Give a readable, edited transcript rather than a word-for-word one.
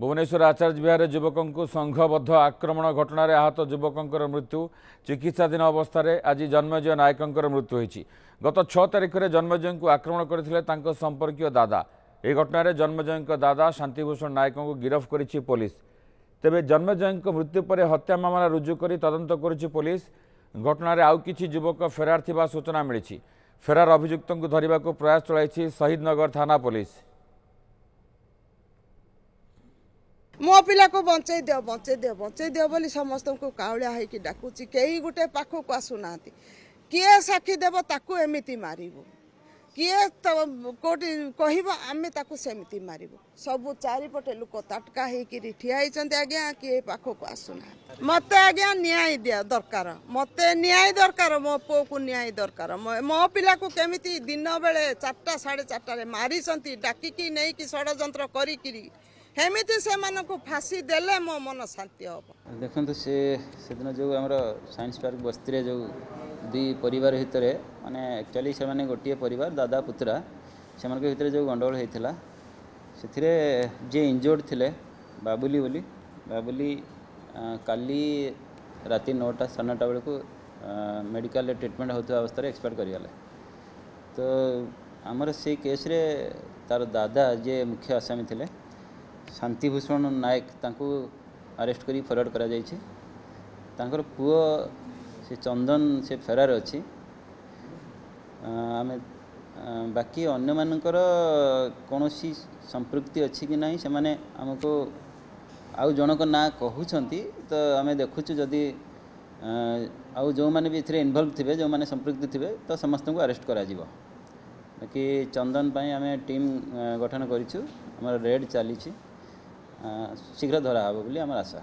भुवनेश्वर आचार्य विहार युवकों को संघबद्ध आक्रमण घटन आहत युवकों मृत्यु चिकित्साधीन अवस्था आज जन्मजय नायकों मृत्यु होती। गत 6 तारिख में जन्मजय को आक्रमण करते संपर्कीय दादा। यह घटन जन्मजय दादा शांतिभूषण नायकों को गिरफ्त करी पुलिस। तेबे जन्मजय मृत्यु पर हत्या मामला रुजु कर तदंत करुछि पुलिस। घटन आउ किछि युवक फेरार थिबा सूचना मिली। फेरार अभियुक्त को धरने को प्रयास चलाई शहीदनगर थाना पुलिस। मो पिला को बंचे दियो बोली समस्त को काउलिया होइकी डाकुची कई गुटे पाखो को आसुना किए साक्षी देव ताकू एमिति मारिबो किए कोटी कहबो आमे ताकू सेमिति मारिबो सब चारिपटे लोक ताटका होइकी ठिया होइचंती आज्ञा किए पाखो को आसुना मते आज्ञा न्याय दिया दरकार मते न्याय दरकार मो पो को न्याय दरकार मो पिला को केमिति दिन बेले 4टा 4:30 रे मारिसंती डाकिकी नै कि षडयंत्र करिकी हेमिति से मानो को फांसी देले मो मन शांति हम देखते से दिन जो आम साइंस पार्क बस्ती जो दुई परिवार भितर माने एक्चुअली से माने गोटे परिवार दादा पुत्रा से भितर जो गंडगोल होता से जे इंजोर्ड थिले बाबुली बोली बाबुली काली राति 9टा 9:30 बेलू मेडिकल ट्रिटमेंट होता अवस्था एक्सपायर करिगले। तो आमर से केस रे तार दादा जे मुख्य आसामी थिले शांतिभूषण नायक तांको अरेस्ट करी फरवर्ड करा जायछि। तांकर पुओ से चंदन से फेरार अच्छी आम बाकी अन्य मानकर कौन संपृक्ति अच्छी कि नहीं से माने हमको आउ जनक ना कहउछंती। तो आम देखुछु जदि आउ जो माने भी इथरे इन्वॉल्व थिबे जो माने संपृक्ति थिबे तो समस्त को अरेस्ट करा जिवो। बाकी चंदन पाई आम टीम गठन करिछु। हमर रेड चली शीघ्र धरा हे बोली आम आशा।